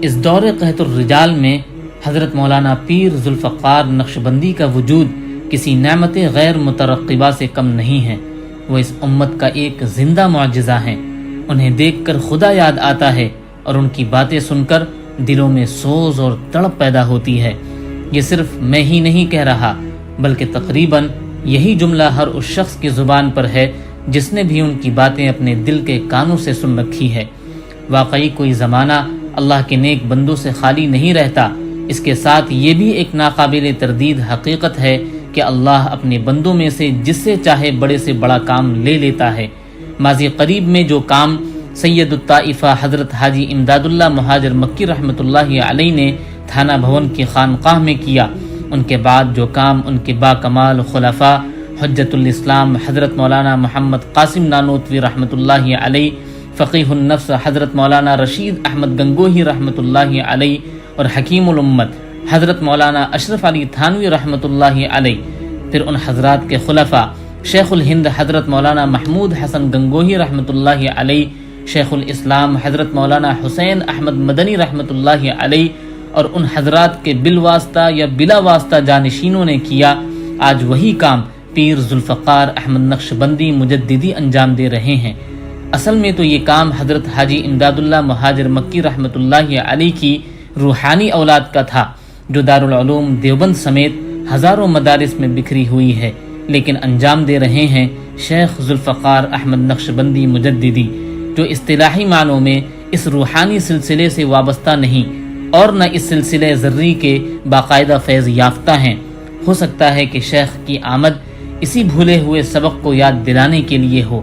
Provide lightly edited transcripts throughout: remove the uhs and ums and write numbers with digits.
اس دور قحط الرجال میں حضرت مولانا پیر ذوالفقار نقشبندی کا وجود کسی نعمت غیر مترقبہ سے کم نہیں ہے۔ وہ اس امت کا ایک زندہ معجزہ ہیں۔ انہیں دیکھ کر خدا یاد آتا ہے اور ان کی باتیں سن کر دلوں میں سوز اور تڑپ پیدا ہوتی ہے۔ یہ صرف میں ہی نہیں کہہ رہا، بلکہ تقریباً یہی جملہ ہر اس شخص کی زبان پر ہے جس نے بھی ان کی باتیں اپنے دل کے کانوں سے سن رکھی ہے۔ واقعی کوئی زمانہ اللہ کے نیک بندوں سے خالی نہیں رہتا۔ اس کے ساتھ یہ بھی ایک ناقابل تردید حقیقت ہے کہ اللہ اپنے بندوں میں سے جس سے چاہے بڑے سے بڑا کام لے لیتا ہے۔ ماضی قریب میں جو کام سید الطائفہ حضرت حاجی امداد اللہ مہاجر مکی رحمۃ اللہ علیہ نے تھانہ بھون کی خانقاہ میں کیا، ان کے بعد جو کام ان کے با کمال خلفاء حجت الاسلام حضرت مولانا محمد قاسم نانوتوی رحمۃ اللہ علیہ، فقیہ النفس حضرت مولانا رشید احمد گنگوہی رحمۃ اللہ علیہ اور حکیم الامت حضرت مولانا اشرف علی تھانوی رحمۃ اللہ علیہ، پھر ان حضرات کے خلفاء شیخ الہند حضرت مولانا محمود حسن گنگوہی رحمۃ اللہ علیہ، شیخ الاسلام حضرت مولانا حسین احمد مدنی رحمۃ اللہ علیہ اور ان حضرات کے بالواسطہ یا بلا واسطہ جانشینوں نے کیا، آج وہی کام پیر ذوالفقار احمد نقشبندی مجددی انجام دے رہے ہیں۔ اصل میں تو یہ کام حضرت حاجی امداد اللہ مہاجر مکی رحمۃ اللہ علیہ کی روحانی اولاد کا تھا، جو دارالعلوم دیوبند سمیت ہزاروں مدارس میں بکھری ہوئی ہے، لیکن انجام دے رہے ہیں شیخ ذوالفقار احمد نقشبندی مجددی، جو اصطلاحی معنوں میں اس روحانی سلسلے سے وابستہ نہیں اور نہ اس سلسلے ذری کے باقاعدہ فیض یافتہ ہیں۔ ہو سکتا ہے کہ شیخ کی آمد اسی بھولے ہوئے سبق کو یاد دلانے کے لیے ہو۔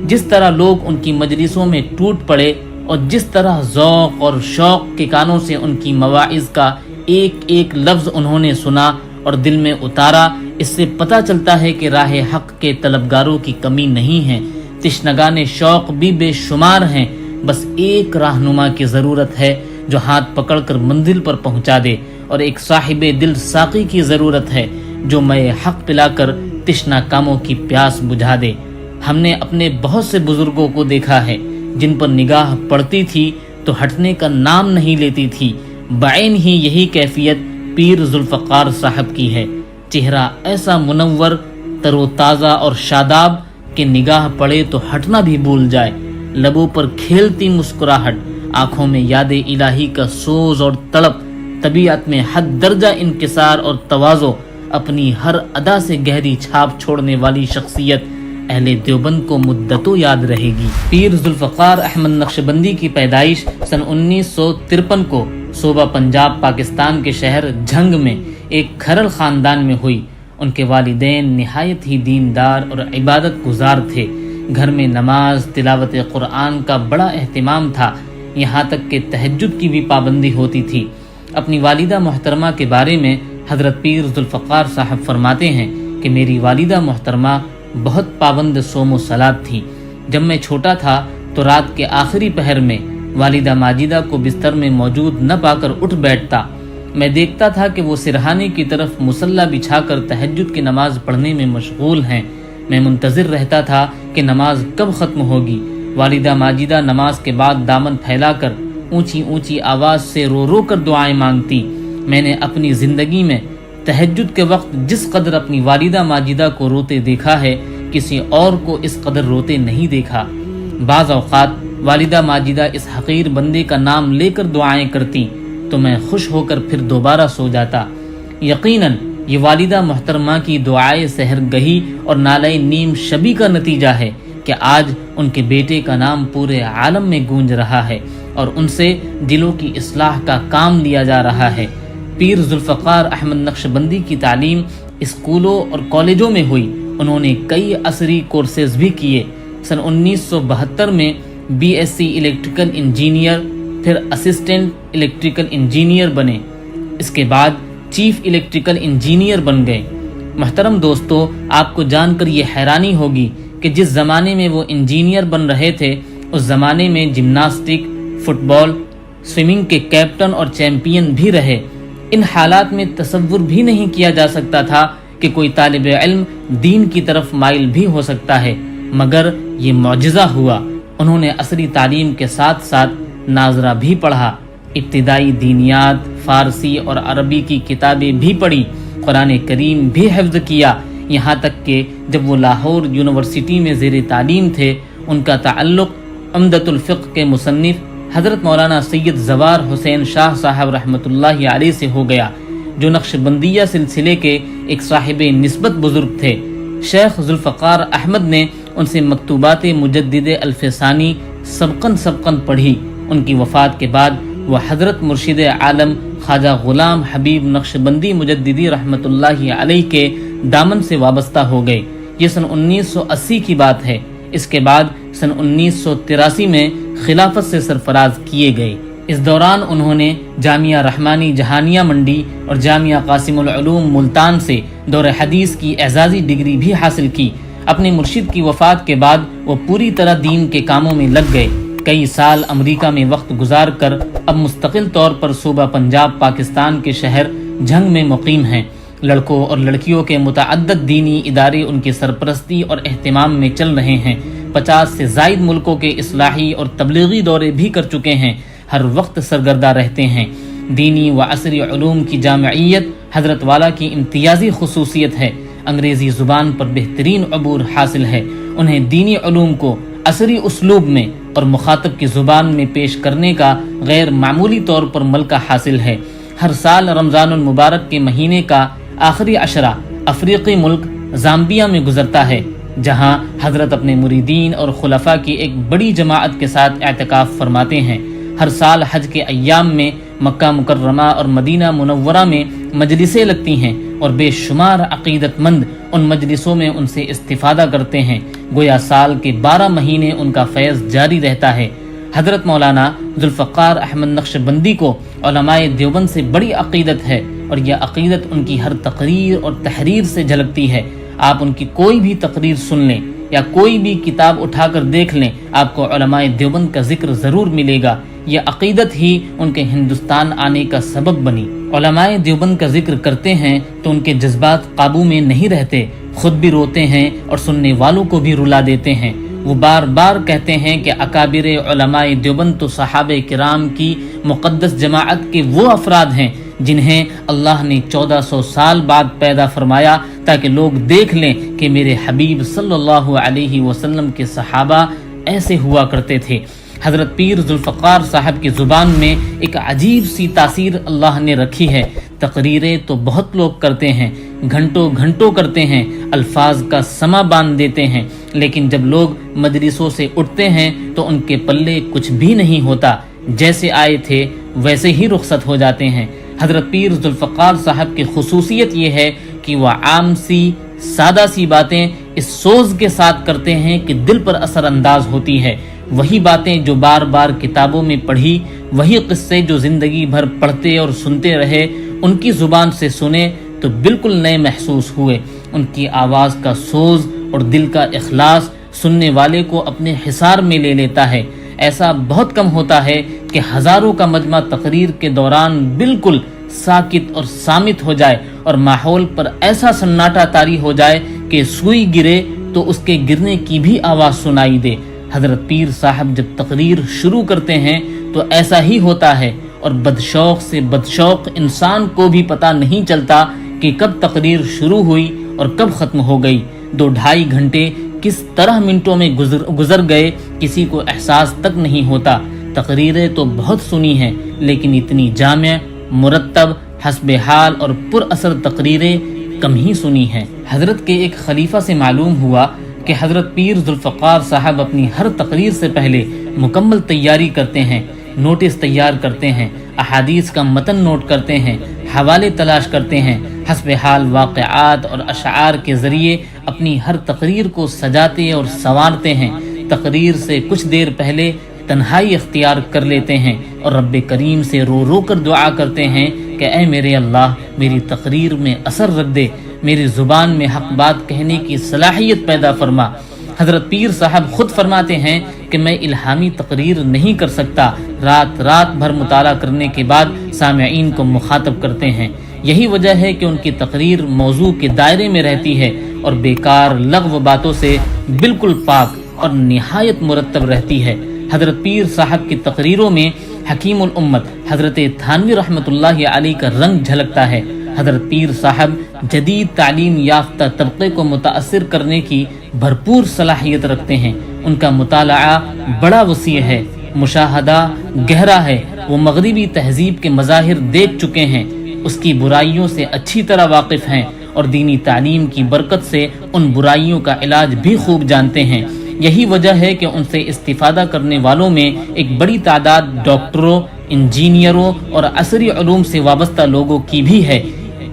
جس طرح لوگ ان کی مجلسوں میں ٹوٹ پڑے اور جس طرح ذوق اور شوق کے کانوں سے ان کی مواعظ کا ایک ایک لفظ انہوں نے سنا اور دل میں اتارا، اس سے پتہ چلتا ہے کہ راہ حق کے طلبگاروں کی کمی نہیں ہے، تشنگان شوق بھی بے شمار ہیں، بس ایک رہنما کی ضرورت ہے جو ہاتھ پکڑ کر منزل پر پہنچا دے، اور ایک صاحب دل ساقی کی ضرورت ہے جو میں حق پلا کر تشنا کاموں کی پیاس بجھا دے۔ ہم نے اپنے بہت سے بزرگوں کو دیکھا ہے جن پر نگاہ پڑتی تھی تو ہٹنے کا نام نہیں لیتی تھی، بعین ہی یہی کیفیت پیر ذوالفقار صاحب کی ہے۔ چہرہ ایسا منور، تر و تازہ اور شاداب کہ نگاہ پڑے تو ہٹنا بھی بھول جائے، لبوں پر کھیلتی مسکراہٹ، آنکھوں میں یاد الہی کا سوز اور تڑپ، طبیعت میں حد درجہ انکسار اور تواضع، اپنی ہر ادا سے گہری چھاپ چھوڑنے والی شخصیت اہل دیوبند کو مدتوں یاد رہے گی۔ پیر ذوالفقار احمد نقشبندی کی پیدائش سن 1953 کو صوبہ پنجاب پاکستان کے شہر جھنگ میں ایک کھرل خاندان میں ہوئی۔ ان کے والدین نہایت ہی دیندار اور عبادت گزار تھے۔ گھر میں نماز، تلاوت قرآن کا بڑا اہتمام تھا، یہاں تک کہ تہجد کی بھی پابندی ہوتی تھی۔ اپنی والدہ محترمہ کے بارے میں حضرت پیر ذوالفقار صاحب فرماتے ہیں کہ میری والدہ محترمہ بہت پابند صوم و صلات تھی۔ جب میں چھوٹا تھا تو رات کے آخری پہر میں والدہ ماجدہ کو بستر میں موجود نہ پا کر اٹھ بیٹھتا۔ میں دیکھتا تھا کہ وہ سرہانے کی طرف مصلی بچھا کر تہجد کی نماز پڑھنے میں مشغول ہیں۔ میں منتظر رہتا تھا کہ نماز کب ختم ہوگی۔ والدہ ماجدہ نماز کے بعد دامن پھیلا کر اونچی اونچی آواز سے رو رو کر دعائیں مانگتی۔ میں نے اپنی زندگی میں تہجد کے وقت جس قدر اپنی والدہ ماجدہ کو روتے دیکھا ہے، کسی اور کو اس قدر روتے نہیں دیکھا۔ بعض اوقات والدہ ماجدہ اس حقیر بندے کا نام لے کر دعائیں کرتی تو میں خوش ہو کر پھر دوبارہ سو جاتا۔ یقیناً یہ والدہ محترمہ کی دعائے سحر گہی اور نالۂ نیم شبی کا نتیجہ ہے کہ آج ان کے بیٹے کا نام پورے عالم میں گونج رہا ہے اور ان سے دلوں کی اصلاح کا کام لیا جا رہا ہے۔ پیر ذوالفقار احمد نقشبندی کی تعلیم اسکولوں اور کالجوں میں ہوئی۔ انہوں نے کئی عصری کورسز بھی کیے۔ سن 1972 میں B S C electrical engineer, پھر اسسٹنٹ الیکٹریکل انجینئر بنے، اس کے بعد چیف الیکٹریکل انجینئر بن گئے۔ محترم دوستو، آپ کو جان کر یہ حیرانی ہوگی کہ جس زمانے میں وہ انجینئر بن رہے تھے، اس زمانے میں جمناسٹک، فٹ بال، سوئمنگ کے کیپٹن اور چیمپئن بھی رہے۔ ان حالات میں تصور بھی نہیں کیا جا سکتا تھا کہ کوئی طالب علم دین کی طرف مائل بھی ہو سکتا ہے، مگر یہ معجزہ ہوا۔ انہوں نے عصری تعلیم کے ساتھ ساتھ ناظرہ بھی پڑھا، ابتدائی دینیات، فارسی اور عربی کی کتابیں بھی پڑھی، قرآن کریم بھی حفظ کیا، یہاں تک کہ جب وہ لاہور یونیورسٹی میں زیر تعلیم تھے ان کا تعلق عمدۃ الفقہ کے مصنف حضرت مولانا سید زوار حسین شاہ صاحب رحمۃ اللہ علیہ سے ہو گیا، جو نقشبندیہ سلسلے کے ایک صاحب نسبت بزرگ تھے۔ شیخ ذوالفقار احمد نے ان سے مکتوبات مجدد الفسانی سبقاً پڑھی۔ ان کی وفات کے بعد وہ حضرت مرشد عالم خواجہ غلام حبیب نقشبندی مجددی رحمۃ اللہ علیہ کے دامن سے وابستہ ہو گئے۔ یہ سن 1980 کی بات ہے۔ اس کے بعد سن 1983 میں خلافت سے سرفراز کیے گئے۔ اس دوران انہوں نے جامعہ رحمانی جہانیہ منڈی اور جامعہ قاسم العلوم ملتان سے دور حدیث کی اعزازی ڈگری بھی حاصل کی۔ اپنے مرشد کی وفات کے بعد وہ پوری طرح دین کے کاموں میں لگ گئے۔ کئی سال امریکہ میں وقت گزار کر اب مستقل طور پر صوبہ پنجاب پاکستان کے شہر جھنگ میں مقیم ہیں۔ لڑکوں اور لڑکیوں کے متعدد دینی ادارے ان کی سرپرستی اور اہتمام میں چل رہے ہیں۔ 50 سے زائد ملکوں کے اصلاحی اور تبلیغی دورے بھی کر چکے ہیں، ہر وقت سرگردہ رہتے ہیں۔ دینی و عصری علوم کی جامعیت حضرت والا کی امتیازی خصوصیت ہے۔ انگریزی زبان پر بہترین عبور حاصل ہے۔ انہیں دینی علوم کو عصری اسلوب میں اور مخاطب کی زبان میں پیش کرنے کا غیر معمولی طور پر ملکہ حاصل ہے۔ ہر سال رمضان المبارک کے مہینے کا آخری عشرہ افریقی ملک زامبیا میں گزرتا ہے، جہاں حضرت اپنے مریدین اور خلفاء کی ایک بڑی جماعت کے ساتھ اعتکاف فرماتے ہیں۔ ہر سال حج کے ایام میں مکہ مکرمہ اور مدینہ منورہ میں مجلسیں لگتی ہیں اور بے شمار عقیدت مند ان مجلسوں میں ان سے استفادہ کرتے ہیں، گویا سال کے 12 مہینے ان کا فیض جاری رہتا ہے۔ حضرت مولانا ذوالفقار احمد نقشبندی کو علماء دیوبند سے بڑی عقیدت ہے، اور یہ عقیدت ان کی ہر تقریر اور تحریر سے جھلکتی ہے۔ آپ ان کی کوئی بھی تقریر سن لیں یا کوئی بھی کتاب اٹھا کر دیکھ لیں، آپ کو علماء دیوبند کا ذکر ضرور ملے گا۔ یہ عقیدت ہی ان کے ہندوستان آنے کا سبب بنی۔ علماء دیوبند کا ذکر کرتے ہیں تو ان کے جذبات قابو میں نہیں رہتے، خود بھی روتے ہیں اور سننے والوں کو بھی رلا دیتے ہیں۔ وہ بار بار کہتے ہیں کہ اکابر علماء دیوبند تو صحابہ کرام کی مقدس جماعت کے وہ افراد ہیں جنہیں اللہ نے 1400 سال بعد پیدا فرمایا تاکہ لوگ دیکھ لیں کہ میرے حبیب صلی اللہ علیہ وسلم کے صحابہ ایسے ہوا کرتے تھے۔ حضرت پیر ذوالفقار صاحب کی زبان میں ایک عجیب سی تاثیر اللہ نے رکھی ہے۔ تقریریں تو بہت لوگ کرتے ہیں، گھنٹوں کرتے ہیں، الفاظ کا سما باندھ دیتے ہیں، لیکن جب لوگ مجلسوں سے اٹھتے ہیں تو ان کے پلے کچھ بھی نہیں ہوتا، جیسے آئے تھے ویسے ہی رخصت ہو جاتے ہیں۔ حضرت پیر ذوالفقار صاحب کی خصوصیت یہ ہے کہ وہ عام سی سادہ سی باتیں اس سوز کے ساتھ کرتے ہیں کہ دل پر اثر انداز ہوتی ہے۔ وہی باتیں جو بار بار کتابوں میں پڑھی، وہی قصے جو زندگی بھر پڑھتے اور سنتے رہے، ان کی زبان سے سنے تو بالکل نئے محسوس ہوئے۔ ان کی آواز کا سوز اور دل کا اخلاص سننے والے کو اپنے حصار میں لے لیتا ہے۔ ایسا بہت کم ہوتا ہے کہ ہزاروں کا مجمع تقریر کے دوران بالکل ساکت اور صامت ہو جائے اور ماحول پر ایسا سناٹا طاری ہو جائے کہ سوئی گرے تو اس کے گرنے کی بھی آواز سنائی دے۔ حضرت پیر صاحب جب تقریر شروع کرتے ہیں تو ایسا ہی ہوتا ہے، اور بدشوق سے بدشوق انسان کو بھی پتہ نہیں چلتا کہ کب تقریر شروع ہوئی اور کب ختم ہو گئی۔ 2-2.5 گھنٹے کس طرح منٹوں میں گزر گئے کسی کو احساس تک نہیں ہوتا۔ تقریریں تو بہت سنی ہیں، لیکن اتنی جامع، مرتب، حسب حال اور پر اثر تقریریں کم ہی سنی ہیں۔ حضرت کے ایک خلیفہ سے معلوم ہوا کہ حضرت پیر ذوالفقار صاحب اپنی ہر تقریر سے پہلے مکمل تیاری کرتے ہیں، نوٹس تیار کرتے ہیں، احادیث کا متن نوٹ کرتے ہیں، حوالے تلاش کرتے ہیں، حسب حال واقعات اور اشعار کے ذریعے اپنی ہر تقریر کو سجاتے اور سنوارتے ہیں۔ تقریر سے کچھ دیر پہلے تنہائی اختیار کر لیتے ہیں اور رب کریم سے رو رو کر دعا کرتے ہیں کہ اے میرے اللہ، میری تقریر میں اثر رکھ دے، میری زبان میں حق بات کہنے کی صلاحیت پیدا فرما۔ حضرت پیر صاحب خود فرماتے ہیں کہ میں الہامی تقریر نہیں کر سکتا، رات بھر مطالعہ کرنے کے بعد سامعین کو مخاطب کرتے ہیں۔ یہی وجہ ہے کہ ان کی تقریر موضوع کے دائرے میں رہتی ہے اور بیکار لغو باتوں سے بالکل پاک اور نہایت مرتب رہتی ہے۔ حضرت پیر صاحب کی تقریروں میں حکیم الامت حضرت تھانوی رحمۃ اللہ علیہ کا رنگ جھلکتا ہے۔ حضرت پیر صاحب جدید تعلیم یافتہ طبقے کو متاثر کرنے کی بھرپور صلاحیت رکھتے ہیں۔ ان کا مطالعہ بڑا وسیع ہے، مشاہدہ گہرا ہے۔ وہ مغربی تہذیب کے مظاہر دیکھ چکے ہیں، اس کی برائیوں سے اچھی طرح واقف ہیں اور دینی تعلیم کی برکت سے ان برائیوں کا علاج بھی خوب جانتے ہیں۔ یہی وجہ ہے کہ ان سے استفادہ کرنے والوں میں ایک بڑی تعداد ڈاکٹروں، انجینئروں اور عصری علوم سے وابستہ لوگوں کی بھی ہے۔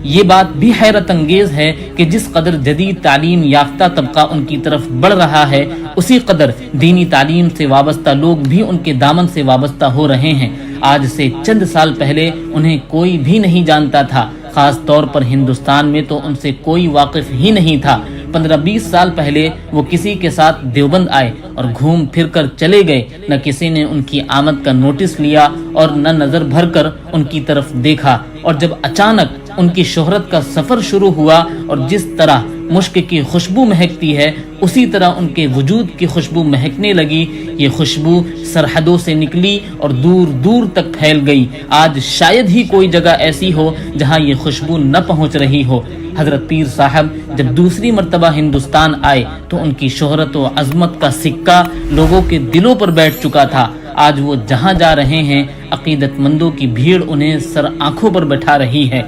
یہ بات بھی حیرت انگیز ہے کہ جس قدر جدید تعلیم یافتہ طبقہ ان کی طرف بڑھ رہا ہے، اسی قدر دینی تعلیم سے وابستہ لوگ بھی ان کے دامن سے وابستہ ہو رہے ہیں۔ آج سے چند سال پہلے انہیں کوئی بھی نہیں جانتا تھا، خاص طور پر ہندوستان میں تو ان سے کوئی واقف ہی نہیں تھا۔ 15-20 سال پہلے وہ کسی کے ساتھ دیوبند آئے اور گھوم پھر کر چلے گئے، نہ کسی نے ان کی آمد کا نوٹس لیا اور نہ نظر بھر کر ان کی طرف دیکھا، اور جب اچانک ان کی شہرت کا سفر شروع ہوا اور جس طرح مشک کی خوشبو مہکتی ہے اسی طرح ان کے وجود کی خوشبو مہکنے لگی۔ یہ خوشبو سرحدوں سے نکلی اور دور دور تک پھیل گئی۔ آج شاید ہی کوئی جگہ ایسی ہو جہاں یہ خوشبو نہ پہنچ رہی ہو۔ حضرت پیر صاحب جب دوسری مرتبہ ہندوستان آئے تو ان کی شہرت و عظمت کا سکہ لوگوں کے دلوں پر بیٹھ چکا تھا۔ آج وہ جہاں جا رہے ہیں عقیدت مندوں کی بھیڑ انہیں سر آنکھوں پر بٹھا رہی ہے۔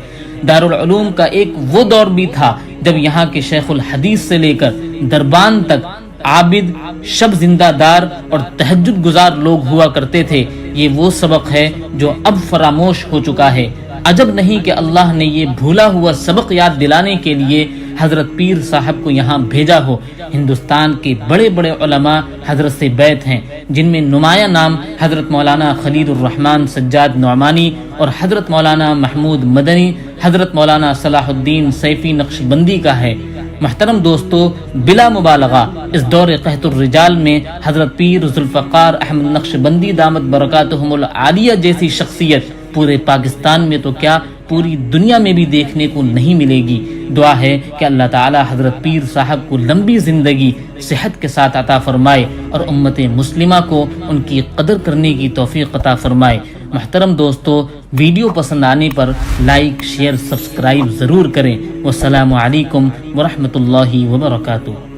دارالعلوم کا ایک وہ دور بھی تھا جب یہاں کے شیخ الحدیث سے لے کر دربان تک عابد، شب زندہ دار اور تہجد گزار لوگ ہوا کرتے تھے۔ یہ وہ سبق ہے جو اب فراموش ہو چکا ہے۔ عجب نہیں کہ اللہ نے یہ بھولا ہوا سبق یاد دلانے کے لیے حضرت پیر صاحب کو یہاں بھیجا ہو۔ ہندوستان کے بڑے بڑے علماء حضرت سے بیعت ہیں، جن میں نمایاں نام حضرت مولانا خلیل الرحمن سجاد نعمانی اور حضرت مولانا محمود مدنی، حضرت مولانا صلاح الدین سیفی نقشبندی کا ہے۔ محترم دوستو، بلا مبالغہ اس دور قحط الرجال میں حضرت پیر ذوالفقار احمد نقشبندی دامت برکاتہم العالیہ جیسی شخصیت پورے پاکستان میں تو کیا پوری دنیا میں بھی دیکھنے کو نہیں ملے گی۔ دعا ہے کہ اللہ تعالی حضرت پیر صاحب کو لمبی زندگی صحت کے ساتھ عطا فرمائے اور امت مسلمہ کو ان کی قدر کرنے کی توفیق عطا فرمائے۔ محترم دوستو، ویڈیو پسند آنے پر لائک، شیئر، سبسکرائب ضرور کریں۔ والسلام علیکم ورحمۃ اللہ وبرکاتہ۔